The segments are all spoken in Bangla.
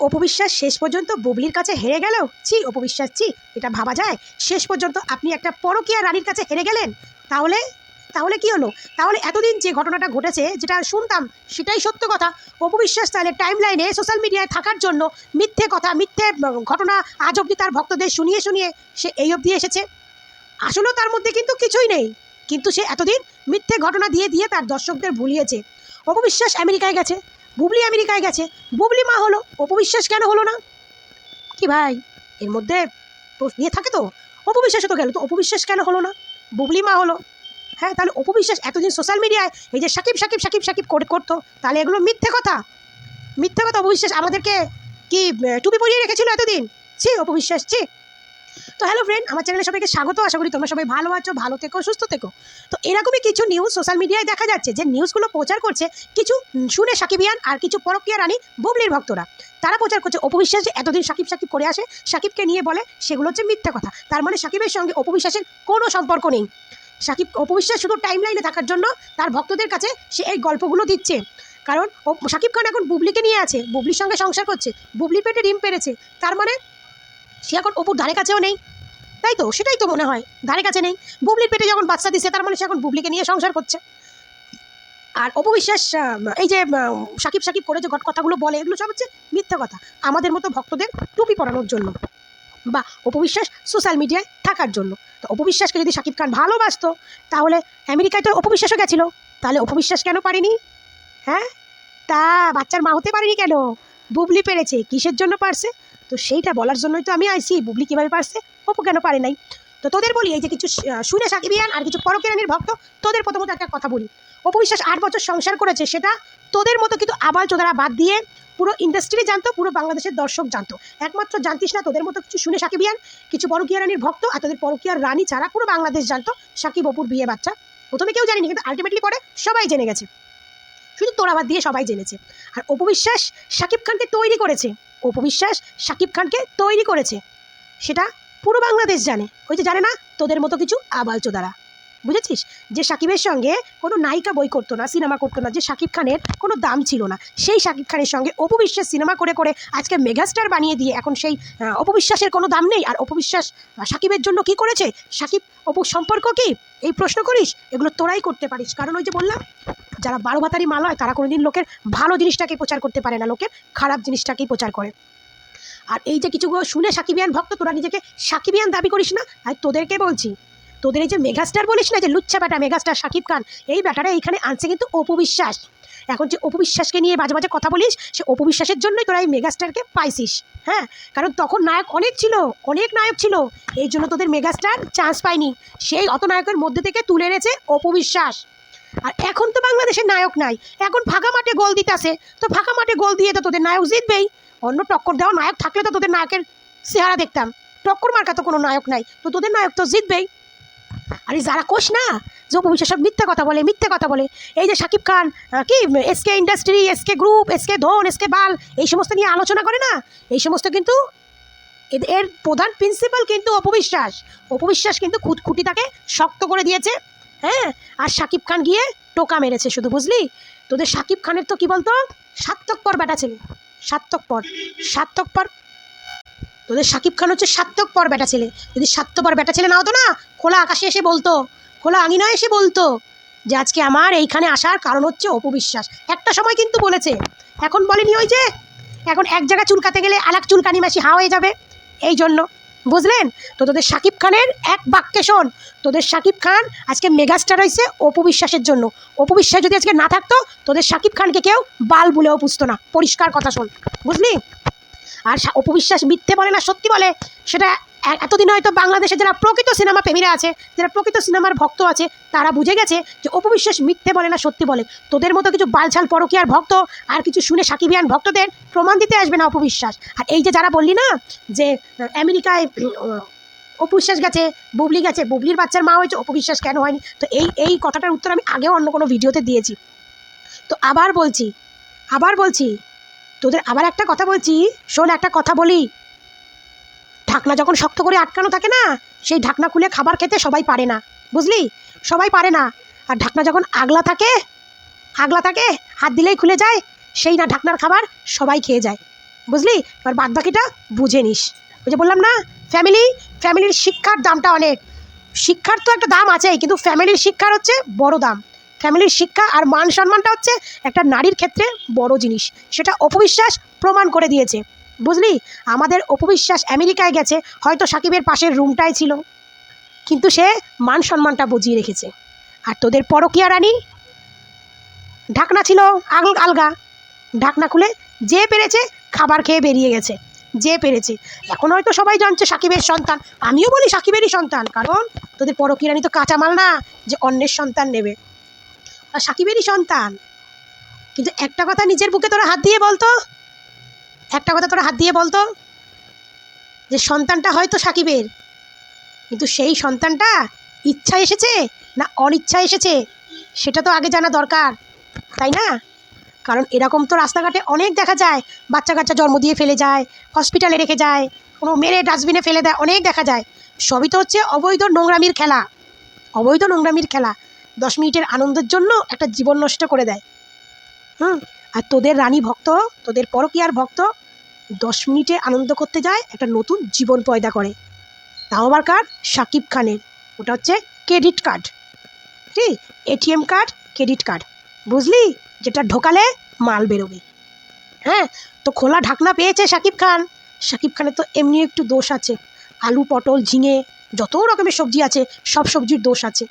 অপবিশ্বাস শেষ পর্যন্ত বুবলির কাছে হেরে গেল। ছি অপবিশ্বাস, ছি, এটা ভাবা যায়? শেষ পর্যন্ত আপনি একটা পরকীয়া রানীর কাছে হেরে গেলেন। তাহলে তাহলে কি হলো? তাহলে এতদিন যে ঘটনাটা ঘটেছে, যেটা শুনতাম, সেটাই সত্য কথা। অপবিশ্বাস তাহলে টাইম লাইনে সোশ্যাল মিডিয়ায় থাকার জন্য মিথ্যে কথা, মিথ্যে ঘটনা আজ অবধি তার ভক্তদের শুনিয়ে শুনিয়ে সে এই অবধি এসেছে। আসলেও তার মধ্যে কিন্তু কিছুই নেই, কিন্তু সে এতদিন মিথ্যে ঘটনা দিয়ে দিয়ে তার দর্শকদের ভুলিয়েছে। অপবিশ্বাস আমেরিকায় গেছে, বুবলি আমেরিকায় গেছে, বুবলি মা হলো, অপবিশ্বাস কেন হলো না? কি ভাই, এর মধ্যে ইয়ে থাকে তো, অপবিশ্বাসও তো গেল, তো অপবিশ্বাস কেন হলো না? বুবলি মা হলো। হ্যাঁ, তাহলে অপবিশ্বাস এতদিন সোশ্যাল মিডিয়ায় এই যে সাকিব সাকিব সাকিব সাকিব করতো, তাহলে এগুলো মিথ্যে কথা। মিথ্যে কথা। অপবিশ্বাস আমাদেরকে কি টুপি পরিয়ে রেখেছিল এতদিন? ছি অপবিশ্বাস, ছি। তো হ্যালো ফ্রেন্ড, আমার চ্যানেলে সবাইকে স্বাগত। আশা করি তোমরা সবাই ভালো আছো, ভালো থেকো, সুস্থ থেকো। তো এরকমই কিছু নিউজ সোশ্যাল মিডিয়ায় দেখা যাচ্ছে, যে নিউজগুলো প্রচার করছে কিছু শুনে সাকিবিয়ান আর কিছু পরকীয়া রানী বুবলির ভক্তরা। তারা প্রচার করছে অপবিশ্বাস যে এতদিন সাকিব সাকিব করে আসে, সাকিবকে নিয়ে বলে, সেগুলো হচ্ছে মিথ্যে কথা। তার মানে সাকিবের সঙ্গে অপবিশ্বাসের কোনো সম্পর্ক নেই। অপবিশ্বাস শুধু টাইম লাইনে থাকার জন্য তার ভক্তদের কাছে সে এই গল্পগুলো দিচ্ছে। কারণ সাকিব খান এখন বুবলিকে নিয়ে আছে, বুবলির সঙ্গে সংসার করছে, বুবলির পেটে ডিম পেড়েছে। তার মানে সে এখন অপুর ধারে কাছেও নেই, তাই তো? সেটাই তো মনে হয়, ধারে কাছে নেই। বুবলির পেটে যখন বাচ্চা দিচ্ছে, তার মানে সে এখন বুবলিকে নিয়ে সংসার করছে। আর অপবিশ্বাস এই যে সাকিব সাকিব করে যে কথাগুলো বলে, এগুলো সব হচ্ছে মিথ্যা কথা, আমাদের মতো ভক্তদের টুপি পরানোর জন্য, বা অপবিশ্বাস সোশ্যাল মিডিয়ায় থাকার জন্য। তো অপবিশ্বাসকে যদি সাকিব খান ভালোবাসতো, তাহলে আমেরিকায় তো অপবিশ্বাসও গেছিলো, তাহলে অপবিশ্বাস কেন পারেনি? হ্যাঁ, তা বাচ্চার মা হতে পারেনি কেন? বুবলি পেরেছে, কিসের জন্য পারছে? তো সেইটা বলার জন্যই তো আমি আইছি, বুবলি কীভাবে পারছে, অপু কেন পারে নাই। তো তোদের বলি, এই যে কিছু শুনে সাকিবিয়ান আর কিছু পরকীয়া রানীর ভক্ত, তোদের প্রথমত একটা কথা বলি। অপবিশ্বাস 8 বছর সংসার করেছে, সেটা তোদের মতো কিন্তু আবাল চোদারা বাদ দিয়ে পুরো ইন্ডাস্ট্রি জানতো, পুরো বাংলাদেশের দর্শক জানতো। একমাত্র জানতিস না তোদের মতো কিছু শুনে সাকিবিয়ান, কিছু পরকীয়া রানীর ভক্ত, আর তোদের পরকীয়ার রানী ছাড়া পুরো বাংলাদেশ জানতো সাকিব অপুর বিয়ে বাচ্চা। প্রথমে কেউ জানিনি, কিন্তু আলটিমেটলি পরে সবাই জেনে গেছে, শুধু তোরা বাদ দিয়ে সবাই জেনেছে। আর অপবিশ্বাস সাকিব খানকে তৈরি করেছে, অপবিশ্বাস সাকিব খানকে তৈরি করেছে, সেটা পুরো বাংলাদেশ জানে। ওই যে জানে না তোদের মতো কিছু আবালচোদারা, বুঝেছিস? যে সাকিবের সঙ্গে কোনো নায়িকা বই করতো না, সিনেমা করতো না, যে সাকিব খানের কোনো দাম ছিল না, সেই সাকিব খানের সঙ্গে অপবিশ্বাস সিনেমা করে করে আজকে মেগাস্টার বানিয়ে দিয়ে এখন সেই অপবিশ্বাসের কোনো দাম নেই। আর অপবিশ্বাস সাকিবের জন্য কি করেছে, সাকিব অপুর সম্পর্ক কি, এই প্রশ্ন করিস? এগুলো তোরাই করতে পারিস, কারণ ওই যে বললাম, যারা 12 ভাতারি মাল হয়, তারা কোনোদিন লোকের ভালো জিনিসটাকে প্রচার করতে পারে না, লোকের খারাপ জিনিসটাকেই প্রচার করে। আর এই যে কিছু শুনে সাকিবিয়ান ভক্ত, তোরা নিজেকে সাকিবিয়ান দাবি করিস না। আর তোদেরকে বলছি, তোদের এই যে মেগাস্টার বলিস না, যে লুচ্ছা ব্যাটা মেগাস্টার সাকিব খান, এই ব্যাটারা এইখানে আনছে কিন্তু অপবিশ্বাস। এখন যে অপবিশ্বাসকে নিয়ে বাজে বাজে কথা বলিস, সে অপবিশ্বাসের জন্যই তোরা এই মেগাস্টারকে পাইছিস। হ্যাঁ, কারণ তখন নায়ক অনেক ছিল, অনেক নায়ক ছিল, এই জন্য তোদের মেগাস্টার চান্স পায়নি। সেই অত নায়কের মধ্যে থেকে তুলে এনেছে অপবিশ্বাস। আর এখন তো বাংলাদেশের নায়ক নাই, এখন ফাঁকা মাঠে গোল দিতেছে, তো ফাঁকা মাঠে গোল দিয়ে তো তোদের নায়ক জিতবেই। অন্য টক্কর দেওয়া নায়ক থাকলে তো তোদের নায়কের চেহারা দেখতাম, টক্কর মার্কা তো কোনো নায়ক নাই, তো তোদের নায়ক তো জিতবেই। আরে যারা কোষ না, যে অপবিশ্বাস সব মিথ্যে কথা বলে, মিথ্যে কথা বলে, এই যে সাকিব খান কি SK industry, SK group, SK ধন, এসকে বাল, এই সমস্ত নিয়ে আলোচনা করে না, এই সমস্ত কিন্তু এর প্রধান প্রিন্সিপাল কিন্তু অপবিশ্বাস। অপবিশ্বাস কিন্তু খুঁটিটাকে শক্ত করে দিয়েছে। হ্যাঁ, আর সাকিব খান গিয়ে টোকা মেরেছে শুধু, বুঝলি? তোদের সাকিব খানের তো কি বলতো, সাত্তকপর বেটা ছেলে, সাত্তকপর, সাত্তকপর। তোদের সাকিব খান হচ্ছে সাত্তকপর বেটা ছেলে। যদি সাত্তকপর বেটা ছেলে না হতো না, খোলা আকাশে এসে বলতো, খোলা আঙিনায় এসে বলতো যে আজকে আমার এইখানে আসার কারণ হচ্ছে অপবিশ্বাস। একটা সময় কিন্তু বলেছে, এখন বলেনি। ওই যে এখন এক জায়গায় চুলকাতে গেলে আরেক চুলকানি মাসি হা হয়ে যাবে, এই জন্য, বুঝলেন? তো তোদের সাকিব খানের এক বাক্যে শোন, তোদের সাকিব খান আজকে মেগাস্টার হয়েছে অপবিশ্বাসের জন্য। অপবিশ্বাস যদি আজকে না থাকতো, তোদের সাকিব খানকে কেউ বাল বলেও পুষতো না। পরিষ্কার কথা শোন, বুঝলি? আর অপবিশ্বাস মিথ্যে বলে না সত্যি বলে, সেটা এতদিন হয়তো বাংলাদেশে যারা প্রকৃত সিনেমা প্রেমীরা আছে, যারা প্রকৃত সিনেমার ভক্ত আছে, তারা বুঝে গেছে যে অপবিশ্বাস মিথ্যে বলে না সত্যি বলে। তোদের মতো কিছু বালছাল পরকীয়ার ভক্ত আর কিছু শুনে সাকিবিয়ান ভক্তদের প্রমাণ দিতে আসবে না অপবিশ্বাস। আর এই যে যারা বললি না যে আমেরিকায় অপবিশ্বাস গেছে, বুবলি গেছে, বুবলির বাচ্চার মা হয়েছে, অপবিশ্বাস কেন হয়নি, তো এই কথাটার উত্তর আমি আগেও অন্য কোনো ভিডিওতে দিয়েছি। তো আবার বলছি তোদের আবার একটা কথা বলছি, শোন, একটা কথা বলি। ঢাকনা যখন শক্ত করে আটকানো থাকে না, সেই ঢাকনা খুলে খাবার খেতে সবাই পারে না, বুঝলি? সবাই পারে না। আর ঢাকনা যখন আগলা থাকে, হাত দিলেই খুলে যায়, সেই না ঢাকনার খাবার সবাই খেয়ে যায়, বুঝলি? আর বাদ বাকিটা বুঝে নিস। ওই যে বললাম না, ফ্যামিলির শিক্ষার দামটা অনেক। শিক্ষার তো একটা দাম আছেই, কিন্তু ফ্যামিলির শিক্ষার হচ্ছে বড় দাম। ফ্যামিলির শিক্ষা আর মান সম্মানটা হচ্ছে একটা নারীর ক্ষেত্রে বড় জিনিস। সেটা অপবিশ্বাস প্রমাণ করে দিয়েছে। বুঝলি? আমাদের অপবিশ্বাস আমেরিকায় গেছে, হয়তো সাকিবের পাশের রুমটাই ছিল, কিন্তু সে মান সম্মানটা বুঝিয়ে রেখেছে। আর তোদের পরকীয়া রানী ঢাকনা ছিল আলগা, ঢাকনা খুলে যে পেরেছে খাবার খেয়ে বেরিয়ে গেছে, যে পেরেছে। এখন হয়তো সবাই জানছে সাকিবের সন্তান, আমিও বলি সাকিবেরই সন্তান, কারণ তোদের পরকীয়া রানী তো কাঁচামাল না যে অন্যের সন্তান নেবে, আর সাকিবেরই সন্তান। কিন্তু একটা কথা নিজের বুকে তোরা হাত দিয়ে বলতো, একটা কথা তোরা হাত দিয়ে বলতো, যে সন্তানটা হয়তো সাকিবের, কিন্তু সেই সন্তানটা ইচ্ছায় এসেছে না অনিচ্ছায় এসেছে, সেটা তো আগে জানা দরকার, তাই না? কারণ এরকম তো রাস্তাঘাটে অনেক দেখা যায়, বাচ্চা কাচ্চা জন্ম দিয়ে ফেলে যায়, হসপিটালে রেখে যায়, কোনো মেরে ডাস্টবিনে ফেলে দেয়, অনেক দেখা যায়। সবই তো হচ্ছে অবৈধ নোংরামির খেলা, অবৈধ নোংরামির খেলা। 10 মিনিটের আনন্দের জন্য একটা জীবন নষ্ট করে দেয়। আর তোদের রানী ভক্ত, তোদের পরকীয়ার ভক্ত 10 মিনিটে আনন্দ করতে যায়, একটা নতুন জীবন পয়দা করে। তাও আবার কার? শাকিব খানের। ওটা হচ্ছে ক্রেডিট কার্ড, ঠিক? এটিএম কার্ড, ক্রেডিট কার্ড, বুঝলি? যেটা ঢোকালে মাল বেরোবে। হ্যাঁ, তো খোলা ঢাকনা পেয়েছে শাকিব খান। শাকিব খানের তো এমনি একটু দোষ আছে, আলু পটল ঝিঙে যত রকমের সবজি আছে সব সবজির দোষ আছে।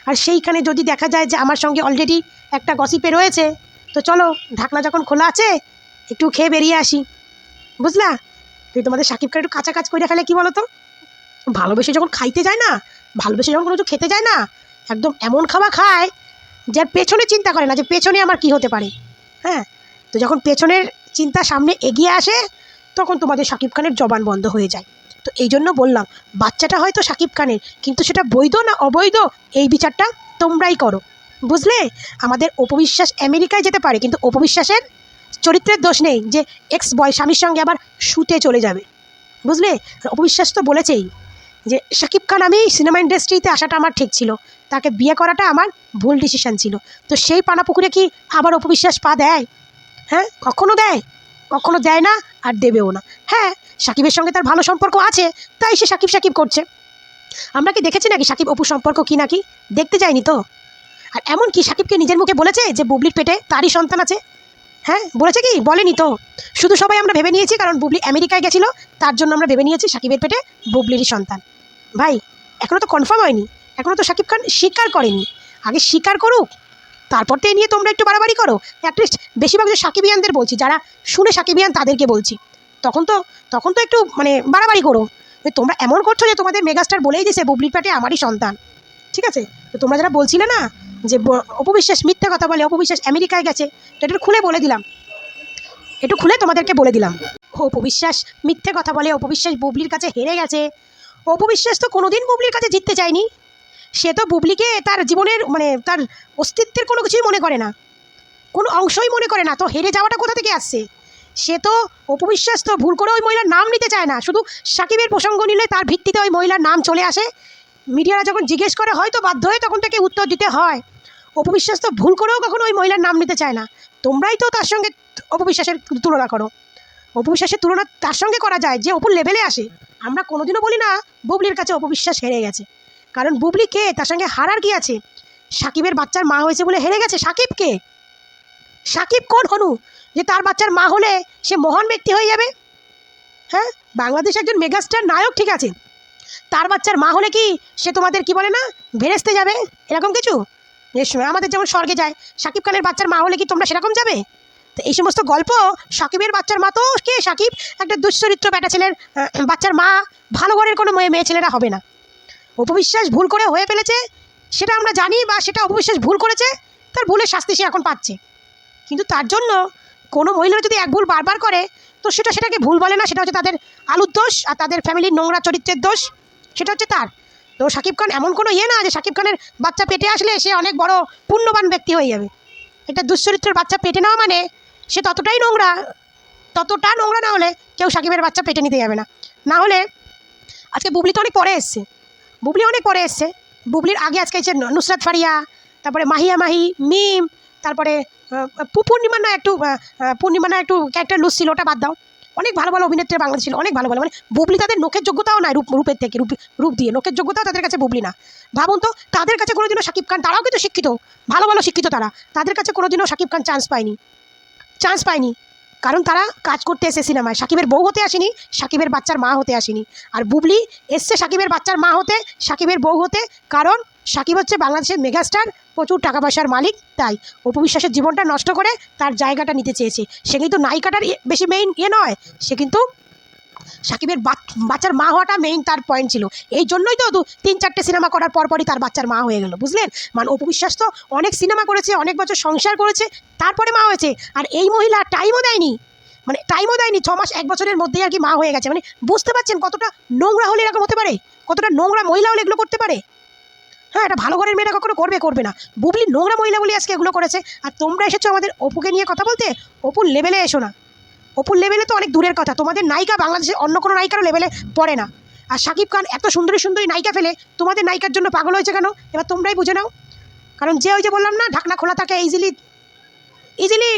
আর সেইখানে যদি দেখা যায় যে আমার সঙ্গে অলরেডি একটা গসিপে রয়েছে, তো চলো ঢাকনা যখন খোলা আছে একটু খেয়ে বেরিয়ে আসি, বুঝলা? তুই তোমাদের শাকিব খান একটু কাঁচা কাজ করে ফেলে, কি বলো তো? ভালোবেসে যখন খাইতে যায় না, ভালোবেসে যখন কোনো কিছু খেতে যায় না, একদম এমন খাওয়া খায় যার পেছনে চিন্তা করে না যে পেছনে আমার কি হতে পারে। হ্যাঁ, তো যখন পেছনের চিন্তা সামনে এগিয়ে আসে, তখন তোমাদের শাকিব খানের জবান বন্ধ হয়ে যায়। তো এই জন্য বললাম, বাচ্চাটা হয়তো শাকিব খানের, কিন্তু সেটা বৈধ না অবৈধ এই বিচারটা তোমরাই করো, বুঝলে? আমাদের অপবিশ্বাস আমেরিকায় যেতে পারে, কিন্তু অপবিশ্বাসের চরিত্রের দোষ নেই যে এক্স বয় স্বামীর সঙ্গে আবার শুতে চলে যাবে, বুঝলে? অপবিশ্বাস তো বলেছেই যে শাকিব খান, আমি সিনেমা ইন্ডাস্ট্রিতে আসাটা আমার ঠিক ছিল, তাকে বিয়ে করাটা আমার ভুল ডিসিশান ছিল। তো সেই পানাপুকুরে কি আবার অপবিশ্বাস পা দেয়? হ্যাঁ, কখনো দেয়? কখনো দেয় না, আর দেবেও না। হ্যাঁ, সাকিবের সঙ্গে তার ভালো সম্পর্ক আছে, তাই সে সাকিব সাকিব করছে। আমরা কি দেখেছি নাকি সাকিব অপু সম্পর্ক কি নাকি? দেখতে যাইনি তো। আর এমন কি সাকিবকে নিজের মুখে বলেছে যে বুবলির পেটে তারই সন্তান আছে? হ্যাঁ, বলেছে কি? বলেনি তো। শুধু সবাই আমরা ভেবে নিয়েছি কারণ বুবলি আমেরিকায় গেছিলো, তার জন্য আমরা ভেবে নিয়েছি সাকিবের পেটে বুবলিরই সন্তান। ভাই, এখনও তো কনফার্ম হয়নি, এখনও তো সাকিব খান স্বীকার করেনি। আগে স্বীকার করুক, তারপর তো এই নিয়ে তোমরা একটু বাড়াবাড়ি করো। অ্যাটলিস্ট বেশিরভাগ যে সাকিবিয়ানদের বলছি, যারা শুনে সাকিবিয়ান তাদেরকে বলছি, তখন তো একটু মানে বাড়াবাড়ি করো। তোমরা এমন করছো যে তোমাদের মেগাস্টার বলেই দিয়েছে বুবলির পেটে আমারই সন্তান, ঠিক আছে? তো তোমরা যারা বলছিলে না যে অপবিশ্বাস মিথ্যে কথা বলে, অপবিশ্বাস আমেরিকায় গেছে, তো একটু খুলে বলে দিলাম, একটু খুলে তোমাদেরকে বলে দিলাম। অপবিশ্বাস মিথ্যে কথা বলে, অপবিশ্বাস বুবলির কাছে হেরে গেছে। অপবিশ্বাস তো কোনোদিন বুবলির কাছে জিততে চায়নি। সে তো বুবলিকে তার জীবনের মানে তার অস্তিত্বের কোনো কিছুই মনে করে না, কোনো অংশই মনে করে না। তো হেরে যাওয়াটা কোথা থেকে আসছে? সে তো অপবিশ্বাস তো ভুল করে ওই মহিলার নাম নিতে চায় না, শুধু সাকিবের প্রসঙ্গ নিলে তার ভিত্তিতে ওই মহিলার নাম চলে আসে। মিডিয়ারা যখন জিজ্ঞেস করে হয়তো বাধ্য হয়ে তখন থেকে উত্তর দিতে হয়। অপবিশ্বাস তো ভুল করেও কখনো ওই মহিলার নাম নিতে চায় না। তোমরাই তো তার সঙ্গে অপবিশ্বাসের তুলনা করো। অপবিশ্বাসের তুলনা তার সঙ্গে করা যায় যে অপুর লেভেলে আসে। আমরা কোনোদিনও বলি না বুবলির কাছে অপবিশ্বাস হেরে গেছে, কারণ বুবলি কে? তার সঙ্গে হারার কি আছে? সাকিবের বাচ্চার মা হয়েছে বলে হেরে গেছে? সাকিব কে? সাকিব কোন হনু যে তার বাচ্চার মা হলে সে মহান ব্যক্তি হয়ে যাবে? হ্যাঁ, বাংলাদেশ একজন মেগাস্টার নায়ক, ঠিক আছে, তার বাচ্চার মা হলে কি সে তোমাদের কি বলে না ভেরেস্তে যাবে? এরকম কিছু আমাদের যেমন স্বর্গে যায়, সাকিব খানের বাচ্চার মা হলে কি তোমরা সেরকম যাবে? তো এই সমস্ত গল্প, সাকিবের বাচ্চার মা তো কে? সাকিব একটা দুশ্চরিত্র বেটা ছেলের বাচ্চার মা, ভালো ঘরের কোনো মেয়ে ছেলেরা হবে না। অপবিশ্বাস ভুল করে হয়ে ফেলেছে সেটা আমরা জানি, বা সেটা অপবিশ্বাস ভুল করেছে, তার ভুলের শাস্তি সে এখন পাচ্ছে। কিন্তু তার জন্য কোনো মহিলারা যদি এক ভুল বারবার করে, তো সেটাকে ভুল বলে না, সেটা হচ্ছে তাদের আলুর দোষ আর তাদের ফ্যামিলির নোংরা চরিত্রের দোষ, সেটা হচ্ছে তার। তো সাকিব খান এমন কোনো না যে সাকিব খানের বাচ্চা পেটে আসলে সে অনেক বড় পুণ্যবান ব্যক্তি হয়ে যাবে। এটা দুশ্চরিত্রের বাচ্চা পেটে নেওয়া মানে সে ততটা নোংরা না হলে কেউ সাকিবের বাচ্চা পেটে নিতে যাবে না। না হলে আজকে বুবলি তো অনেক পরে এসছে, বুবলির আগে আজকে এসেছে নুসরাত ফারিয়া, তারপরে মাহিয়া মাহি, মিম, তারপরে পূর্ণিমা না একটু ক্যারেক্টার লুজ ছিল, ওটা বাদ দাও। অনেক ভালো ভালো অভিনেত্রী বাংলাদেশ ছিল, অনেক ভালো ভালো, মানে বুবলি তাদের নখের যোগ্যতাও নাই, রূপের থেকে, রূপ দিয়ে নখের যোগ্যতাও তাদের কাছে বুবলি না। ভাবুন তো, তাদের কাছে কোনোদিনও শাকিব খান, তারাও কিন্তু শিক্ষিত, ভালো ভালো শিক্ষিত, তাদের কাছে কোনোদিনও শাকিব খান চান্স পায়নি, কারণ তারা কাজ করতে এসে সিনেমায়, শাকিবের বউ হতে আসেনি, শাকিবের বাচ্চার মা হতে আসেনি। আর বুবলি এসছে শাকিবের বাচ্চার মা হতে, শাকিবের বউ হতে, কারণ শাকিব হচ্ছে বাংলাদেশের মেগাস্টার, প্রচুর টাকা পয়সার মালিক, তাই অপু বিশ্বাসের জীবনটা নষ্ট করে তার জায়গাটা নিতে চেয়েছে। সে কিন্তু নায়িকাটার বেশি মেইন নয়, সে কিন্তু শাকিবের বাচ্চার মা হওয়াটা মেইন তার পয়েন্ট ছিল। এই জন্যই তো 3-4টে সিনেমা করার পরপরই তার বাচ্চার মা হয়ে গেল, বুঝলেন? মানে অপু বিশ্বাস তো অনেক সিনেমা করেছে, অনেক বছর সংসার করেছে, তারপরে মা হয়েছে। আর এই মহিলা টাইমও দেয়নি, 6 মাস 1 বছরের মধ্যেই আর কি মা হয়ে গেছে। মানে বুঝতে পারছেন কতটা নোংরা হলে এরকম হতে পারে, কতটা নোংরা মহিলা হলে এগুলো করতে পারে? হ্যাঁ, এটা ভালো ঘরের মেয়েরা কখনো করবে না। বুবলি নোংরা মহিলা বলে আজকে এগুলো করেছে। আর তোমরা এসেছো আমাদের অপুকে নিয়ে কথা বলতে, অপুর লেভেলে এসো না। অপুর লেভেলে তো অনেক দূরের কথা, তোমাদের নায়িকা বাংলাদেশের অন্য কোনো নায়িকারও লেভেলে পড়ে না। আর শাকিব খান এত সুন্দরী সুন্দরী নায়িকা ফেলে তোমাদের নায়িকার জন্য পাগল হয়েছে কেন, এবার তোমরাই বুঝে নাও। কারণ যে ওই যে বললাম না, ঢাকনা খোলা থাকে, ইজিলি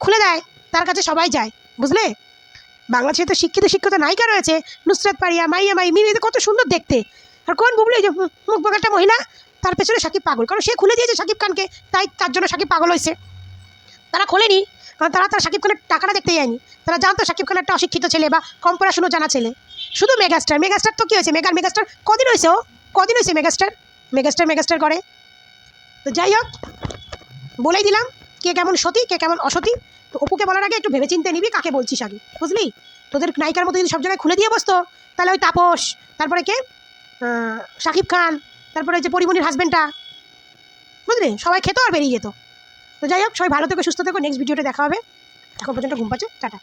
খুলে দেয়, তার কাছে সবাই যায়, বুঝলে? বাংলাদেশে তো শিক্ষিত নায়িকা রয়েছে, নুসরাত পারিয়া, মাইয়া মিমি, কত সুন্দর দেখতে। আর কোন বুবলি, যে মুখ একটা মহিলা, তার পেছনে শাকিব পাগল, কারণ সে খুলে দিয়েছে শাকিব খানকে, তাই তার জন্য শাকিব পাগল হয়েছে। তারা খোলেনি, কারণ তারা তার শাকিব খানের টাকাটা দেখতে যায়নি, তারা জানতো শাকিব খান একটা অশিক্ষিত ছেলে বা কম পড়াশুনো জানা ছেলে। শুধু মেগাস্টার তো কী হয়েছে, মেগাস্টার কদিন হয়েছে মেগাস্টার করে। তো যাই হোক, বলেই দিলাম কে কেমন সতী, কে কেমন অসতী। তো অপুকে বলার আগে একটু ভেবেচিন্তে নিবি কাকে বলছিস আগে, বুঝলি? তোদের নায়িকার মতো যদি সব জায়গায় খুলে দিয়ে বসতো, তাহলে ওই তাপস, তারপরে কে, শাকিব খান, তারপরে যে পরিমণির হাজব্যান্ডটা, বুঝলি, সবাই খেতো আর বেরিয়ে যেত। তো যাই হোক, সবাই ভালো থেকো, সুস্থ থেকো, নেক্সট ভিডিওতে দেখা হবে। এখন পর্যন্ত ঘুম পাচ্ছে, টাটা।